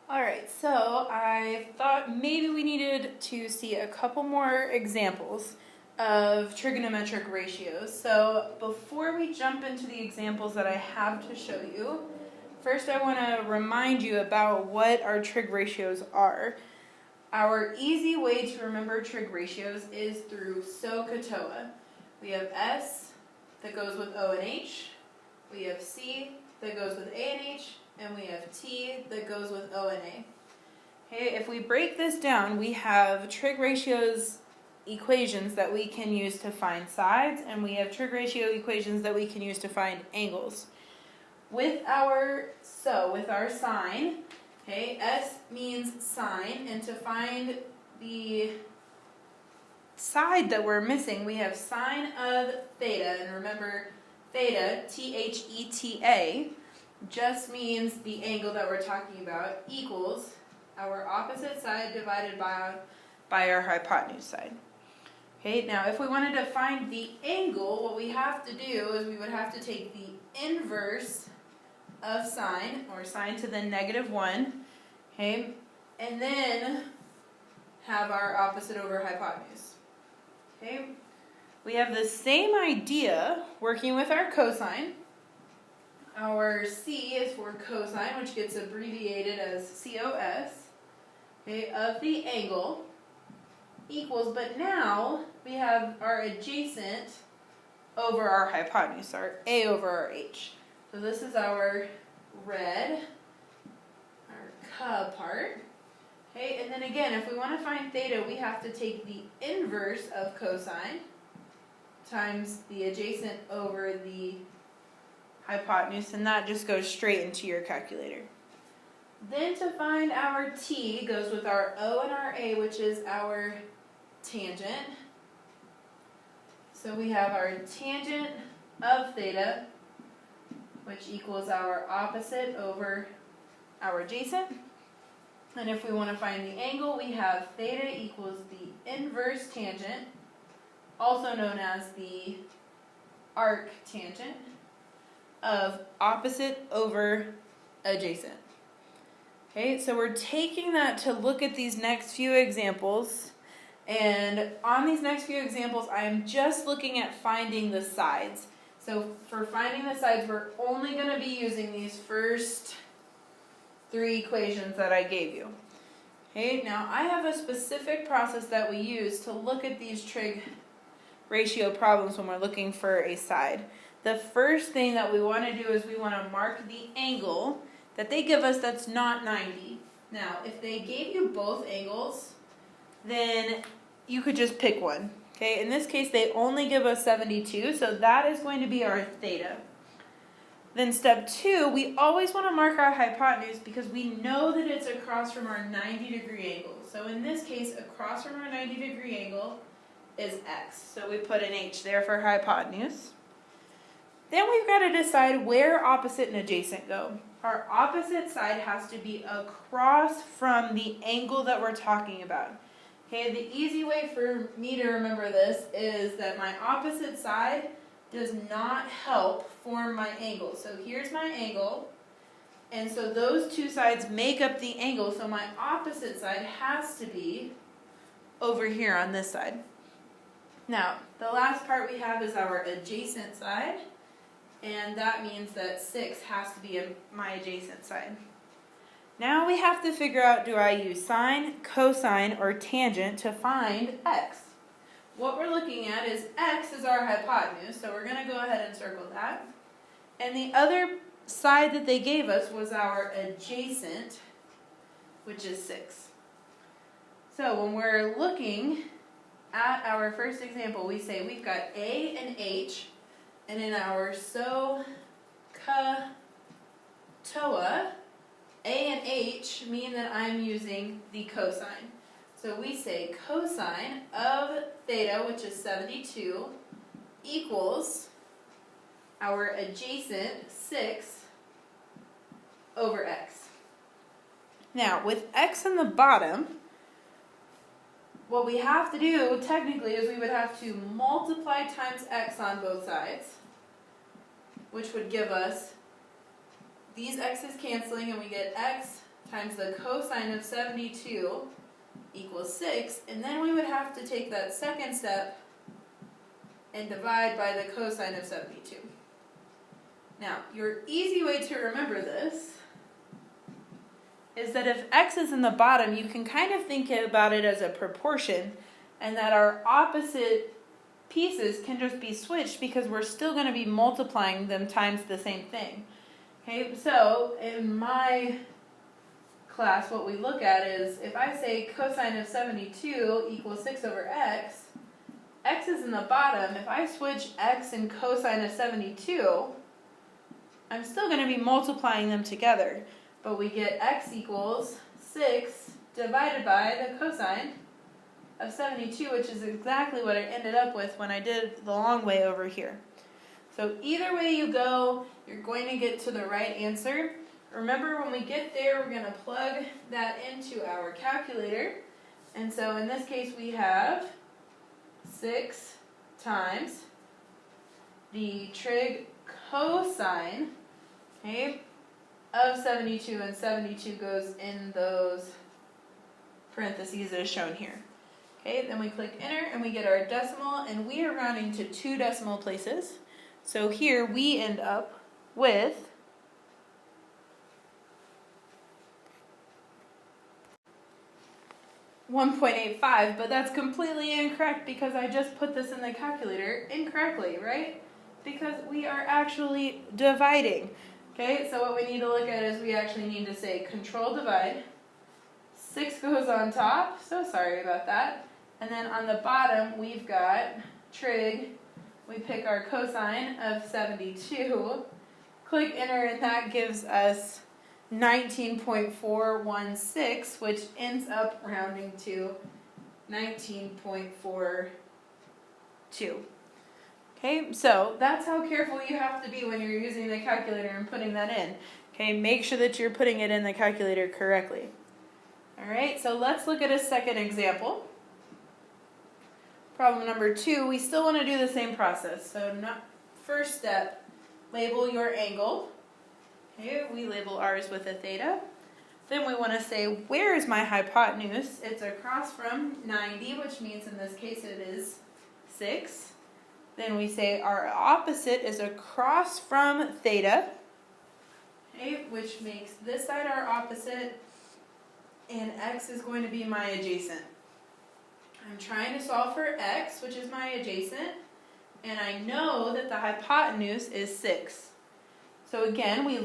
Alright, so I thought maybe we needed to see a couple more examples of trigonometric ratios. So before we jump into the examples that I have to show you, first I want to remind you about what our trig ratios are. Our easy way to remember trig ratios is through SOHCAHTOA. We have S that goes with O and H, we have C that goes with A and H, and we have T that goes with O and A. Okay, if we break this down, we have trig ratios equations that we can use to find sides, and we have trig ratio equations that we can use to find angles. With our sine, okay, S means sine, and to find the side that we're missing, we have sine of theta, and remember theta, Theta, just means the angle that we're talking about equals our opposite side divided by our hypotenuse side. Okay, now if we wanted to find the angle, what we have to do is we would have to take the inverse of sine, or sine to the -1, okay, and then have our opposite over hypotenuse. Okay, we have the same idea working with our cosine. Our C is for cosine, which gets abbreviated as COS, okay, of the angle equals, but now we have our adjacent over our hypotenuse, our A over our H. So this is our red, our K part. Okay, and then again, if we want to find theta, we have to take the inverse of cosine times the adjacent over the hypotenuse, and that just goes straight into your calculator. Then to find our T goes with our O and our A, which is our tangent. So we have our tangent of theta, which equals our opposite over our adjacent. And if we want to find the angle, we have theta equals the inverse tangent, also known as the arc tangent, of opposite over adjacent. Okay, so we're taking that to look at these next few examples, and on these next few examples I am just looking at finding the sides. So for finding the sides, we're only going to be using these first three equations that I gave you. Okay, now I have a specific process that we use to look at these trig ratio problems when we're looking for a side. The first thing that we want to do is we want to mark the angle that they give us that's not 90. Now, if they gave you both angles, then you could just pick one. Okay, in this case, they only give us 72, so that is going to be our theta. Then step 2, we always want to mark our hypotenuse because we know that it's across from our 90-degree angle. So in this case, across from our 90-degree angle is x. So we put an h there for hypotenuse. Then we've got to decide where opposite and adjacent go. Our opposite side has to be across from the angle that we're talking about. Okay, the easy way for me to remember this is that my opposite side does not help form my angle. So here's my angle, and so those two sides make up the angle, so my opposite side has to be over here on this side. Now, the last part we have is our adjacent side, and that means that 6 has to be my adjacent side. Now we have to figure out, do I use sine, cosine, or tangent to find x? What we're looking at is x is our hypotenuse, so we're going to go ahead and circle that. And the other side that they gave us was our adjacent, which is 6. So when we're looking at our first example, we say we've got A and H, and in our SOHCAHTOA, A and H mean that I'm using the cosine. So we say cosine of theta, which is 72, equals our adjacent 6 over x. Now, with x in the bottom, what we have to do technically is we would have to multiply times x on both sides, which would give us these x's canceling, and we get x times the cosine of 72 equals 6, and then we would have to take that second step and divide by the cosine of 72. Now, your easy way to remember this is that if x is in the bottom, you can kind of think about it as a proportion, and that our opposite pieces can just be switched because we're still going to be multiplying them times the same thing. Okay, so in my class, what we look at is if I say cosine of 72 equals 6 over x, x is in the bottom. If I switch x and cosine of 72, I'm still going to be multiplying them together. But we get x equals 6 divided by the cosine of 72, which is exactly what I ended up with when I did the long way over here. So either way you go, you're going to get to the right answer. Remember, when we get there, we're going to plug that into our calculator. And so in this case, we have 6 times the trig cosine, okay, of 72, and 72 goes in those parentheses as shown here. Okay, then we click enter and we get our decimal, and we are rounding to 2 decimal places. So here we end up with 1.85, but that's completely incorrect because I just put this in the calculator incorrectly, right? Because we are actually dividing. Okay, so what we need to look at is we actually need to say control divide. 6 goes on top, so sorry about that. And then on the bottom, we've got trig. We pick our cosine of 72. Click enter, and that gives us 19.416, which ends up rounding to 19.42. Okay, so that's how careful you have to be when you're using the calculator and putting that in. Okay, make sure that you're putting it in the calculator correctly. All right, so let's look at a second example. Problem number 2, we still want to do the same process. So first step, label your angle. Okay, we label ours with a theta. Then we want to say, where is my hypotenuse? It's across from 90, which means in this case it is 6. Then we say our opposite is across from theta, okay, which makes this side our opposite, and x is going to be my adjacent. I'm trying to solve for x, which is my adjacent, and I know that the hypotenuse is 6. So again, we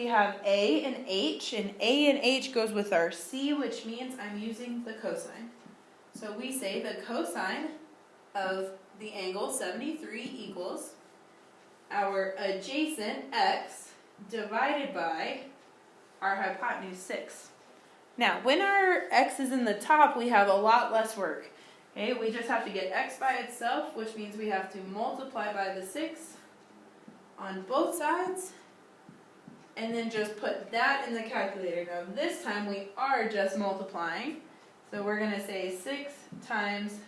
have a and h, and a and h goes with our c, which means I'm using the cosine. So we say the cosine of the angle 73 equals our adjacent x divided by our hypotenuse 6. Now, when our x is in the top, we have a lot less work. Okay, we just have to get x by itself, which means we have to multiply by the 6 on both sides, and then just put that in the calculator. Now, this time we are just multiplying, so we're going to say 6 times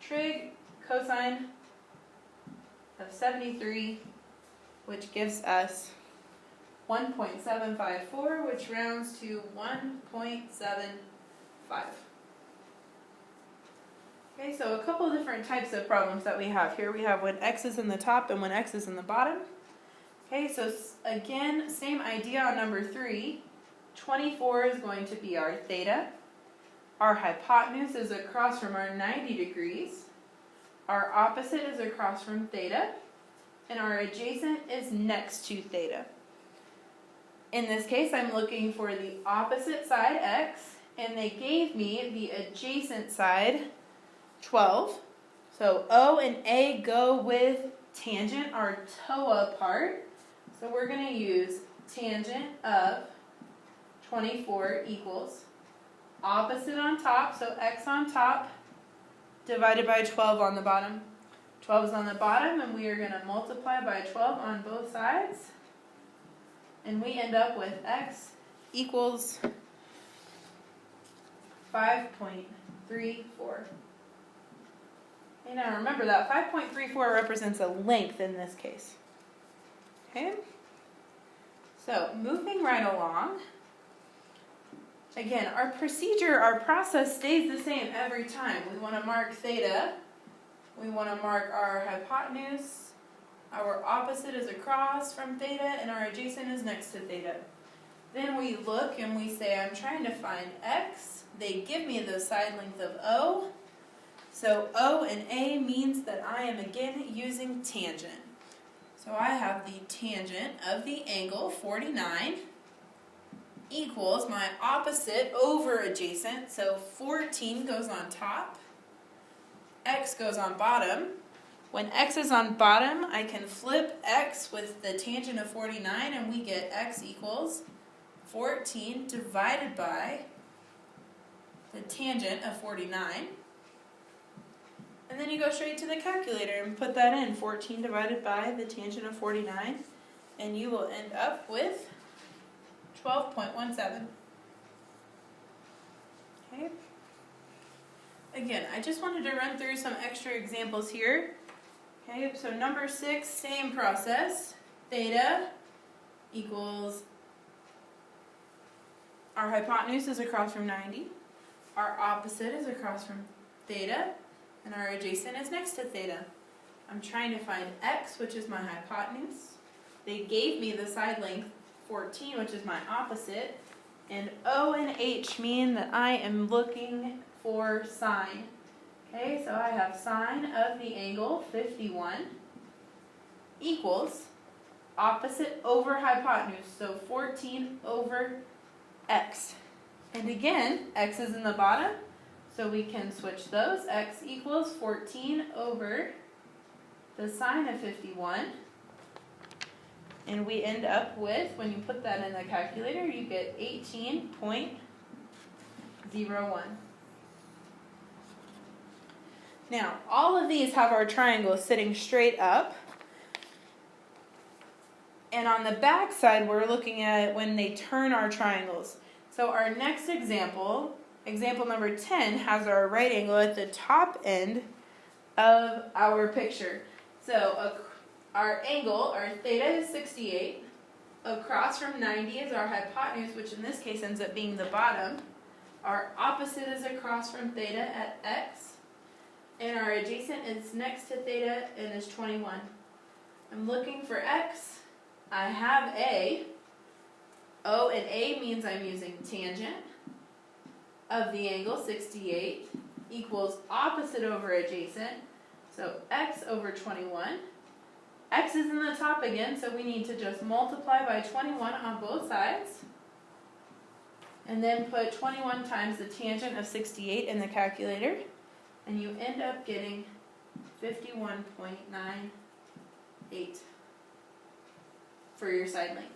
trig cosine of 73, which gives us 1.754, which rounds to 1.75. Okay, so a couple of different types of problems that we have here. We have when x is in the top and when x is in the bottom. Okay, so again, same idea on number 3. 24 is going to be our theta. Our hypotenuse is across from our 90 degrees. Our opposite is across from theta. And our adjacent is next to theta. In this case, I'm looking for the opposite side, x, and they gave me the adjacent side, 12. So O and A go with tangent, our TOA part. So we're going to use tangent of 24 equals opposite on top, so x on top, divided by 12 on the bottom. 12 is on the bottom, and we are going to multiply by 12 on both sides. And we end up with x equals 5.34. Okay, now remember that 5.34 represents a length in this case. Okay? So, moving right along, Again, our procedure, our process stays the same every time. We want to mark theta. We want to mark our hypotenuse. Our opposite is across from theta, and our adjacent is next to theta. Then we look and we say, I'm trying to find x. They give me the side length of O. So O and A means that I am again using tangent. So I have the tangent of the angle 49 equals my opposite over adjacent. So 14 goes on top. X goes on bottom. When x is on bottom, I can flip x with the tangent of 49 and we get x equals 14 divided by the tangent of 49. And then you go straight to the calculator and put that in, 14 divided by the tangent of 49, and you will end up with 12.17. Okay. Again, I just wanted to run through some extra examples here. Okay, so number 6, same process. Theta equals, our hypotenuse is across from 90. Our opposite is across from theta. And our adjacent is next to theta. I'm trying to find x, which is my hypotenuse. They gave me the side length 14, which is my opposite. And O and H mean that I am looking for sine. Okay, so I have sine of the angle 51 equals opposite over hypotenuse. So 14 over x. And again, x is in the bottom. So we can switch those. X equals 14 over the sine of 51. And we end up with, when you put that in the calculator, you get 18.01. Now, all of these have our triangles sitting straight up. And on the back side, we're looking at when they turn our triangles. So our next example number 10, has our right angle at the top end of our picture. So our angle, our theta is 68. Across from 90 is our hypotenuse, which in this case ends up being the bottom. Our opposite is across from theta at x. And our adjacent is next to theta and is 21. I'm looking for x. I have A. O and A means I'm using tangent of the angle 68 equals opposite over adjacent. So x over 21. X is in the top again, so we need to just multiply by 21 on both sides. And then put 21 times the tangent of 68 in the calculator. And you end up getting 51.98 for your side length.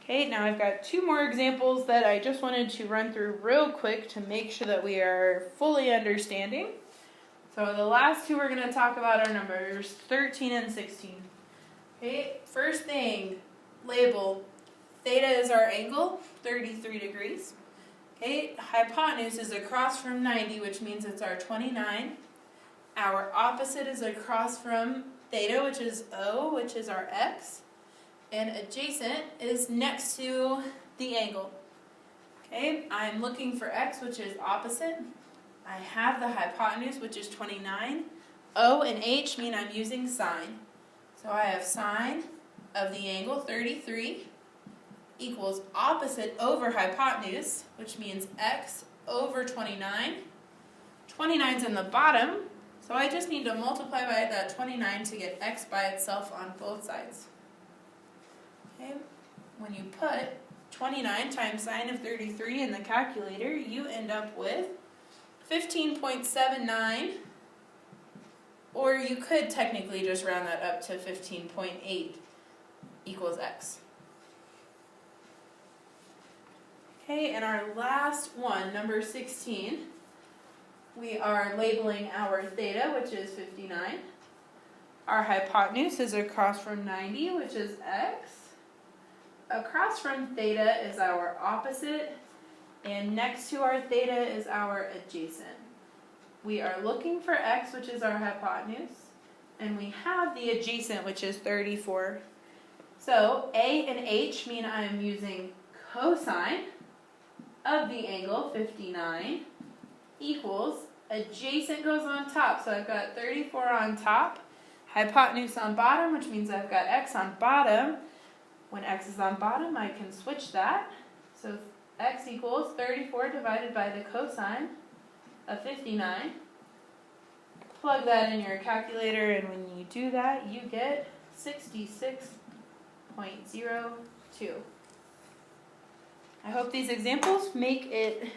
Okay, now I've got 2 more examples that I just wanted to run through real quick to make sure that we are fully understanding. So the last 2 we're going to talk about are numbers 13 and 16. Okay, first thing, label. Theta is our angle, 33 degrees. Okay, hypotenuse is across from 90, which means it's our 29. Our opposite is across from theta, which is O, which is our x. And adjacent is next to the angle. Okay, I'm looking for x, which is opposite. I have the hypotenuse, which is 29. O and H mean I'm using sine. So I have sine of the angle 33 equals opposite over hypotenuse, which means x over 29. 29 is in the bottom, so I just need to multiply by that 29 to get x by itself on both sides. Okay. When you put 29 times sine of 33 in the calculator, you end up with 15.79, or you could technically just round that up to 15.8 equals x. Okay, and our last one, number 16, we are labeling our theta, which is 59. Our hypotenuse is across from 90, which is x. Across from theta is our opposite, and next to our theta is our adjacent. We are looking for x, which is our hypotenuse, and we have the adjacent, which is 34. So A and H mean I am using cosine of the angle, 59, equals, adjacent goes on top, so I've got 34 on top, hypotenuse on bottom, which means I've got x on bottom. When x is on bottom, I can switch that. So x equals 34 divided by the cosine of 59. Plug that in your calculator, and when you do that, you get 66.02. I hope these examples make it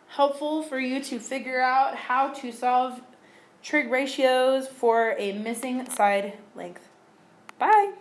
helpful for you to figure out how to solve trig ratios for a missing side length. Bye!